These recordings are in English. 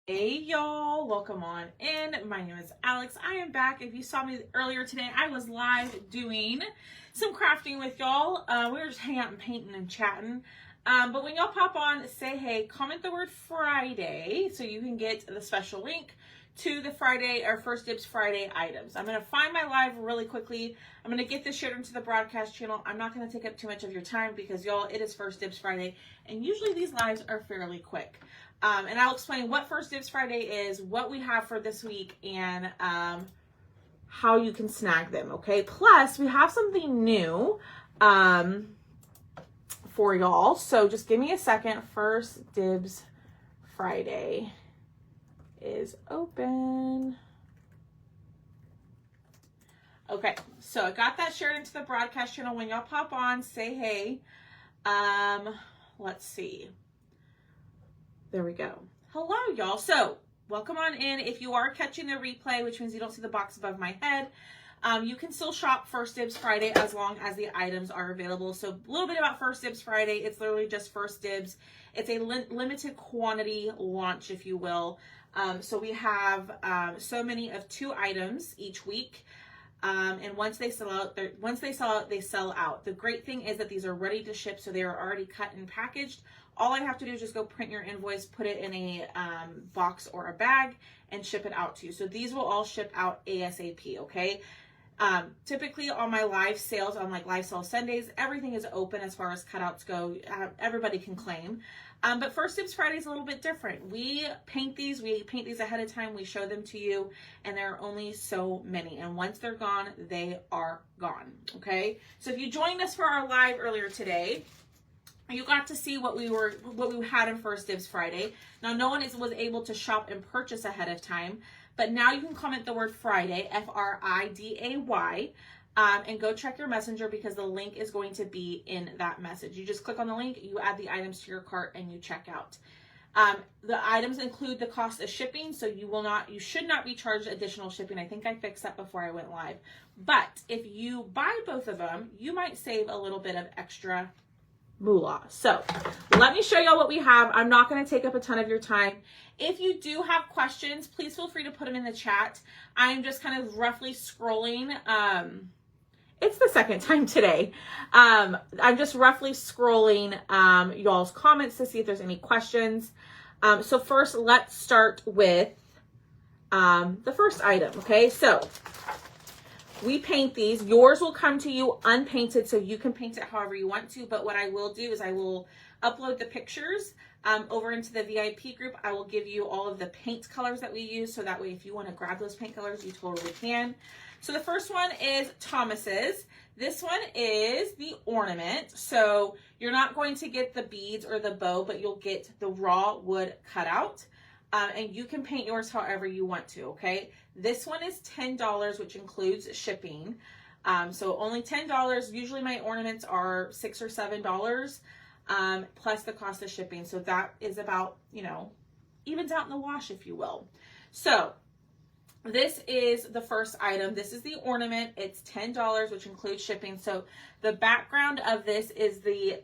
Hey y'all, welcome on in. My name is Alex. I am back. If you saw me earlier today, I was live doing some crafting with y'all. We were just hanging out and painting and chatting. But when y'all pop on, say hey, comment the word Friday so you can get the special link to the Friday or First Dibs Friday items. I'm going to find my live really quickly. I'm going to get this shared into the broadcast channel. I'm not going to take up too much of your time because y'all, it is First Dibs Friday and usually these lives are fairly quick. And I'll explain what First Dibs Friday is, what we have for this week, and how you can snag them, okay? Plus, we have something new for y'all. So just give me a second. First Dibs Friday is open. Okay, so I got that shared into the broadcast channel. When y'all pop on, say hey. Let's see. There we go. Hello, y'all. So welcome on in. If you are catching the replay, which means you don't see the box above my head, you can still shop First Dibs Friday as long as the items are available. So a little bit about First Dibs Friday. It's literally just First Dibs. It's a limited quantity launch, if you will. So we have so many of 2 items each week. And once they sell out, they sell out. The great thing is that these are ready to ship, so they are already cut and packaged. All I have to do is just go print your invoice, put it in a box or a bag, and ship it out to you. So these will all ship out ASAP, okay? Typically on my live sales, on like live sale Sundays, everything is open as far as cutouts go. Everybody can claim. But First Dibs Friday is a little bit different. We paint these ahead of time. We show them to you, and there are only so many. And once they're gone, they are gone, okay? So if you joined us for our live earlier today, you got to see what we had in First Dibs Friday. Now, no one was able to shop and purchase ahead of time, but now you can comment the word Friday, Friday, and go check your messenger because the link is going to be in that message. You just click on the link, you add the items to your cart, and you check out. The items include the cost of shipping, so you should not be charged additional shipping. I think I fixed that before I went live. But if you buy both of them, you might save a little bit of extra moolah. So let me show y'all what we have. I'm not going to take up a ton of your time. If you do have questions, please feel free to put them in the chat. I'm just kind of roughly scrolling. It's the second time today. I'm just roughly scrolling y'all's comments to see if there's any questions. So first, let's start with the first item. Okay, so we paint these. Yours will come to you unpainted, so you can paint it however you want to. But what I will do is I will upload the pictures over into the VIP group. I will give you all of the paint colors that we use, so that way if you want to grab those paint colors, you totally can. So the first one is Thomas's. This one is the ornament. So you're not going to get the beads or the bow, but you'll get the raw wood cutout. And you can paint yours however you want to, okay? This one is $10, which includes shipping. So only $10. Usually my ornaments are $6 or $7, plus the cost of shipping. So that is about, evens out in the wash, if you will. So this is the first item. This is the ornament. It's $10, which includes shipping. So the background of this is the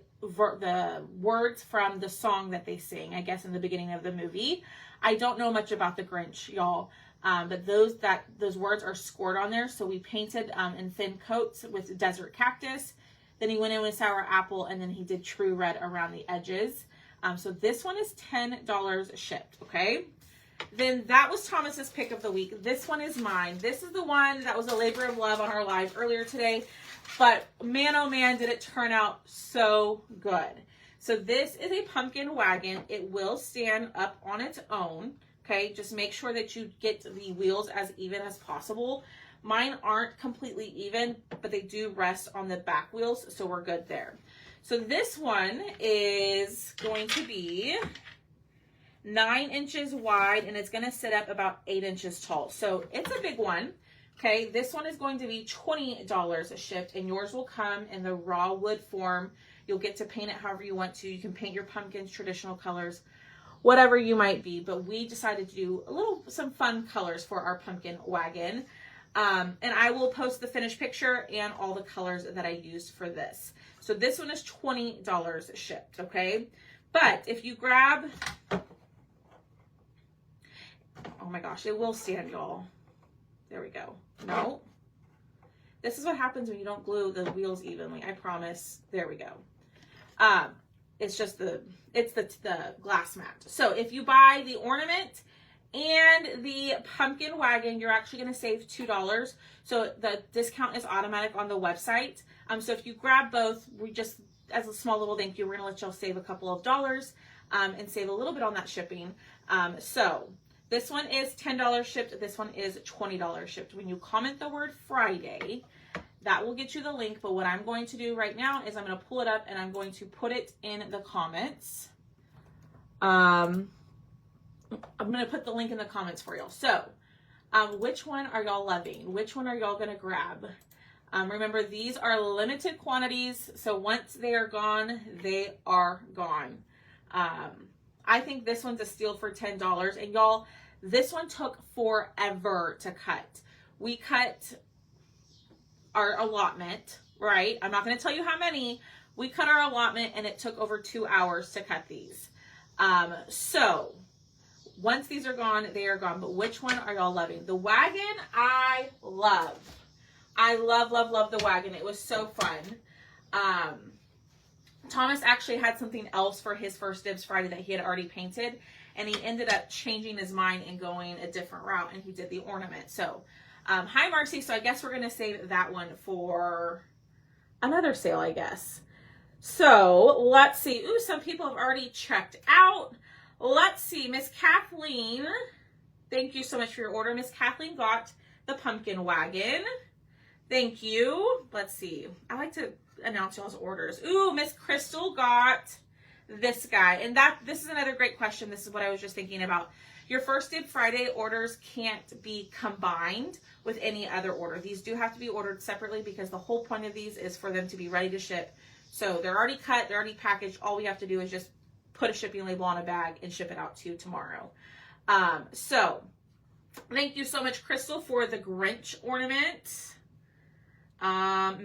words from the song that they sing, I guess, in the beginning of the movie. I don't know much about the Grinch, y'all, but those words are scored on there. So we painted in thin coats with desert cactus. Then he went in with sour apple, and then he did true red around the edges. So this one is $10 shipped, okay? Then that was Thomas's pick of the week. This one is mine. This is the one that was a labor of love on our live earlier today. But man, oh man, did it turn out so good. So this is a pumpkin wagon. It will stand up on its own. Okay, just make sure that you get the wheels as even as possible. Mine aren't completely even, but they do rest on the back wheels, so we're good there. So this one is going to be 9 inches wide, and it's going to sit up about 8 inches tall. So it's a big one. Okay, this one is going to be $20 shipped, and yours will come in the raw wood form. You'll get to paint it however you want to. You can paint your pumpkins traditional colors, whatever you might be. But we decided to do some fun colors for our pumpkin wagon. And I will post the finished picture and all the colors that I used for this. So this one is $20 shipped, okay? But if you grab my gosh, it will stand, y'all. There we go. No. This is what happens when you don't glue the wheels evenly. I promise. There we go. It's just the glass mat. So if you buy the ornament and the pumpkin wagon, you're actually going to save $2. So the discount is automatic on the website. So if you grab both, we just, as a small little thank you, we're going to let y'all save a couple of dollars and save a little bit on that shipping. So this one is $10 shipped. This one is $20 shipped. When you comment the word Friday, that will get you the link. But what I'm going to do right now is I'm going to pull it up and I'm going to put it in the comments. I'm going to put the link in the comments for y'all. So which one are y'all loving? Which one are y'all going to grab? Remember, these are limited quantities. So once they are gone, they are gone. I think this one's a steal for $10. And y'all, this one took forever to cut. We cut our allotment, right? I'm not going to tell you how many. We cut our allotment and it took over 2 hours to cut these. So once these are gone, they are gone. But which one are y'all loving? The wagon, I love. I love, love, love the wagon. It was so fun. Thomas actually had something else for his first Dibs Friday that he had already painted. And he ended up changing his mind and going a different route. And he did the ornament. So, hi, Marcy. So I guess we're going to save that one for another sale, I guess. So let's see. Ooh, some people have already checked out. Let's see. Miss Kathleen. Thank you so much for your order. Miss Kathleen got the pumpkin wagon. Thank you. Let's see. I like to announce y'all's orders. Ooh, Miss Crystal got this guy. And this is another great question. This is what I was just thinking about. Your first Dib Friday orders can't be combined with any other order. These do have to be ordered separately because the whole point of these is for them to be ready to ship. So they're already cut, they're already packaged. All we have to do is just put a shipping label on a bag and ship it out to you tomorrow. So thank you so much, Crystal, for the Grinch ornament.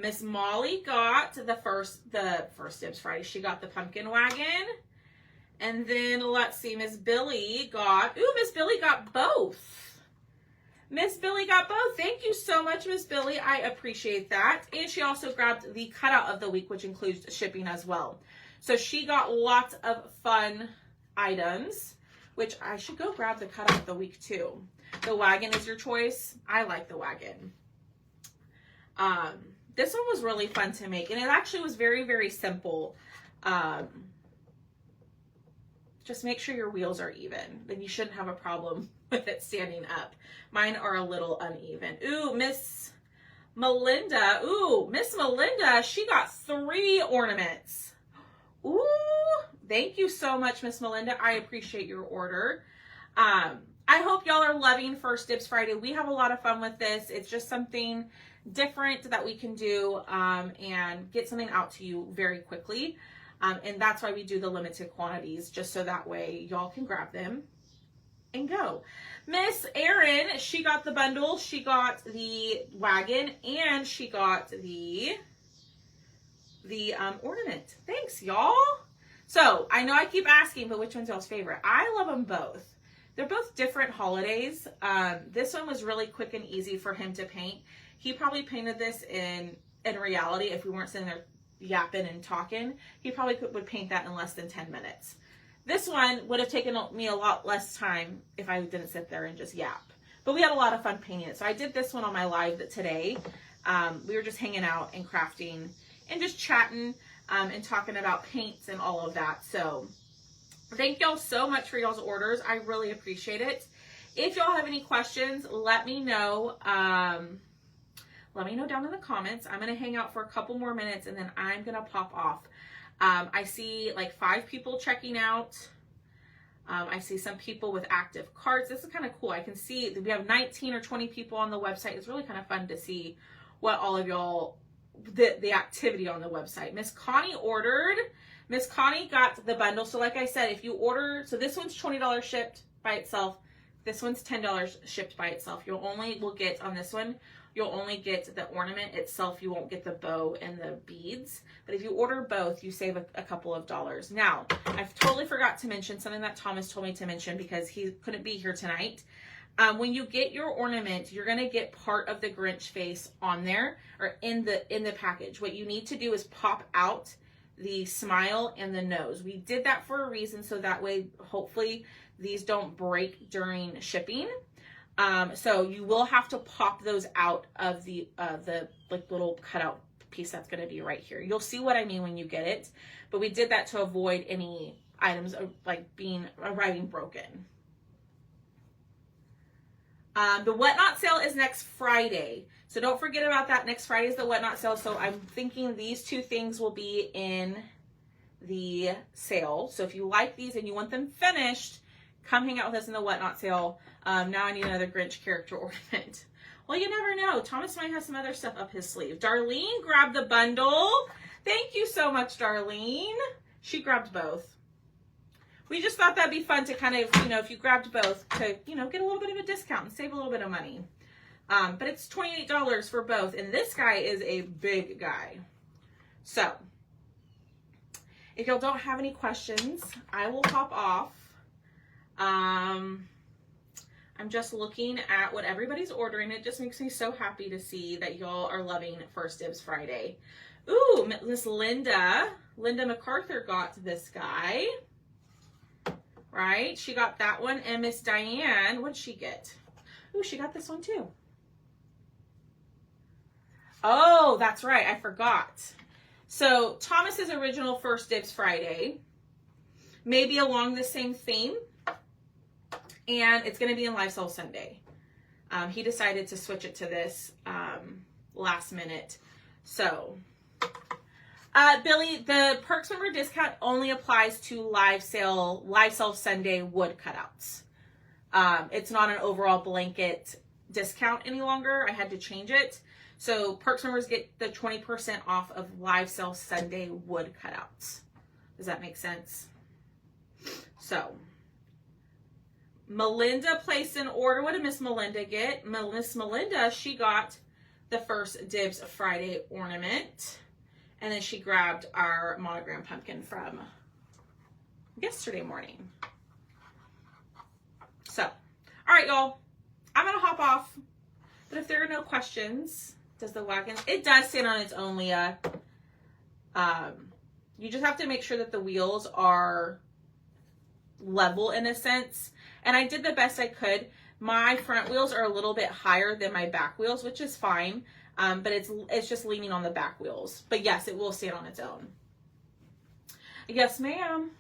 Miss Molly got the first Dibs Friday. She got the pumpkin wagon. And then let's see, Miss Billy got both. Miss Billy got both. Thank you so much, Miss Billy. I appreciate that. And she also grabbed the cutout of the week, which includes shipping as well. So she got lots of fun items, which I should go grab the cutout of the week too. The wagon is your choice. I like the wagon. This one was really fun to make, and it actually was very, very simple. Just make sure your wheels are even. Then you shouldn't have a problem with it standing up. Mine are a little uneven. Ooh, Miss Melinda. Ooh, Miss Melinda, she got 3 ornaments. Ooh, thank you so much, Miss Melinda. I appreciate your order. I hope y'all are loving First Dibs Friday. We have a lot of fun with this. It's just something different that we can do and get something out to you very quickly. And that's why we do the limited quantities, just so that way y'all can grab them and go. Miss Erin, she got the bundle. She got the wagon and she got the ornament. Thanks, y'all. So I know I keep asking, but which one's y'all's favorite? I love them both. They're both different holidays. This one was really quick and easy for him to paint. He probably painted this in reality if we weren't sitting there yapping and talking. He probably would paint that in less than 10 minutes. This one would have taken me a lot less time if I didn't sit there and just yap. But we had a lot of fun painting it. So I did this one on my live today. We were just hanging out and crafting and just chatting and talking about paints and all of that. So thank y'all so much for y'all's orders. I really appreciate it. If y'all have any questions, let me know. Let me know down in the comments. I'm going to hang out for a couple more minutes and then I'm going to pop off. I see like 5 people checking out. I see some people with active cards. This is kind of cool. I can see that we have 19 or 20 people on the website. It's really kind of fun to see what all of y'all, the activity on the website. Miss Connie ordered. Miss Connie got the bundle. So like I said, if you order, so this one's $20 shipped by itself. This one's $10 shipped by itself. Will get on this one, you'll only get the ornament itself. You won't get the bow and the beads. But if you order both, you save a couple of dollars. Now, I totally forgot to mention something that Thomas told me to mention because he couldn't be here tonight. when you get your ornament, you're going to get part of the Grinch face on there, or in the package. What you need to do is pop out the smile and the nose. We did that for a reason, so that way, hopefully, these don't break during shipping. So you will have to pop those out of the like little cutout piece that's going to be right here. You'll see what I mean when you get it, but we did that to avoid any items like arriving broken. The Whatnot sale is next Friday, so don't forget about that. Next Friday is the Whatnot sale, so I'm thinking these two things will be in the sale. So if you like these and you want them finished, come hang out with us in the Whatnot sale. Now I need another Grinch character ornament. Well, you never know. Thomas might have some other stuff up his sleeve. Darlene grabbed the bundle. Thank you so much, Darlene. She grabbed both. We just thought that'd be fun to kind of, if you grabbed both, to, get a little bit of a discount and save a little bit of money. But it's $28 for both. And this guy is a big guy. So, if y'all don't have any questions, I will hop off. I'm just looking at what everybody's ordering. It just makes me so happy to see that y'all are loving First Dibs Friday. Ooh, Miss Linda MacArthur got this guy. Right? She got that one. And Miss Diane, what did she get? Ooh, she got this one too. Oh, that's right. I forgot. So Thomas's original First Dibs Friday may be along the same theme. And it's going to be in Live Sale Sunday. He decided to switch it to this last minute. So, Billy, the Perks member discount only applies to Live Sale Sunday wood cutouts. It's not an overall blanket discount any longer. I had to change it. So Perks members get the 20% off of Live Sale Sunday wood cutouts. Does that make sense? So, Melinda placed an order. What did Miss Melinda get? Miss Melinda, she got the First Dibs Friday ornament. And then she grabbed our monogram pumpkin from yesterday morning. So, all right, y'all. I'm going to hop off. But if there are no questions, does the wagon... It does stand on its own, Leah. You just have to make sure that the wheels are level in a sense. And I did the best I could. My front wheels are a little bit higher than my back wheels, which is fine. But it's just leaning on the back wheels. But yes, it will stand on its own. Yes, ma'am.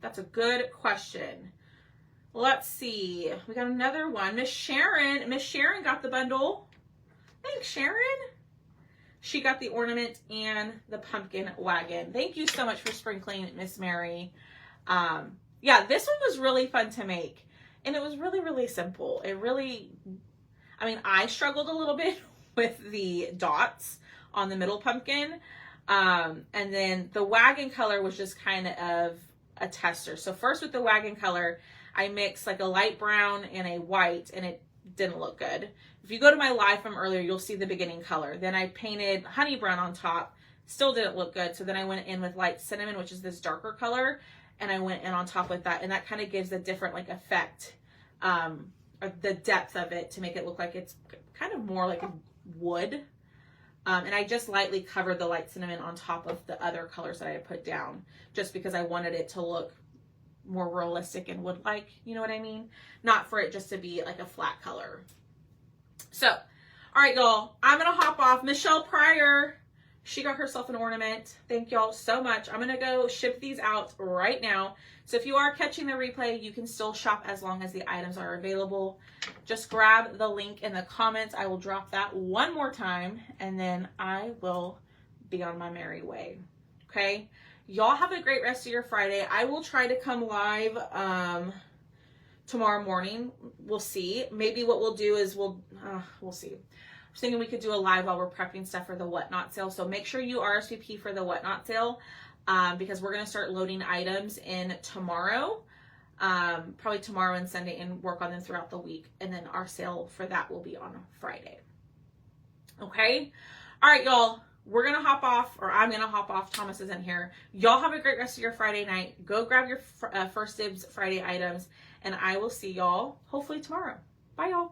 That's a good question. Let's see. We got another one. Miss Sharon. Miss Sharon got the bundle. Thanks, Sharon. She got the ornament and the pumpkin wagon. Thank you so much for sprinkling, Miss Mary. Yeah, this one was really fun to make. And it was really, really simple. I struggled a little bit with the dots on the middle pumpkin. And then the wagon color was just kind of a tester. So first with the wagon color, I mixed like a light brown and a white, and it didn't look good. If you go to my live from earlier, you'll see the beginning color. Then I painted honey brown on top. Still didn't look good. So then I went in with light cinnamon, which is this darker color. And I went in on top with that. And that kind of gives a different like effect, or the depth of it to make it look like it's kind of more like a wood. And I just lightly covered the light cinnamon on top of the other colors that I had put down, just because I wanted it to look more realistic and wood-like, you know what I mean? Not for it just to be like a flat color. So, all right, y'all, I'm going to hop off. Michelle Pryor, she got herself an ornament. Thank y'all so much. I'm going to go ship these out right now. So if you are catching the replay, you can still shop as long as the items are available. Just grab the link in the comments. I will drop that one more time, and then I will be on my merry way. Okay? Y'all have a great rest of your Friday. I will try to come live tomorrow morning. We'll see. Maybe what we'll do is we'll see. I was thinking we could do a live while we're prepping stuff for the Whatnot sale. So make sure you RSVP for the Whatnot sale, because we're going to start loading items in tomorrow, probably tomorrow and Sunday, and work on them throughout the week. And then our sale for that will be on Friday. Okay? All right, y'all. We're going to hop off, or I'm going to hop off. Thomas isn't here. Y'all have a great rest of your Friday night. Go grab your First Dibs Friday items, and I will see y'all hopefully tomorrow. Bye, y'all.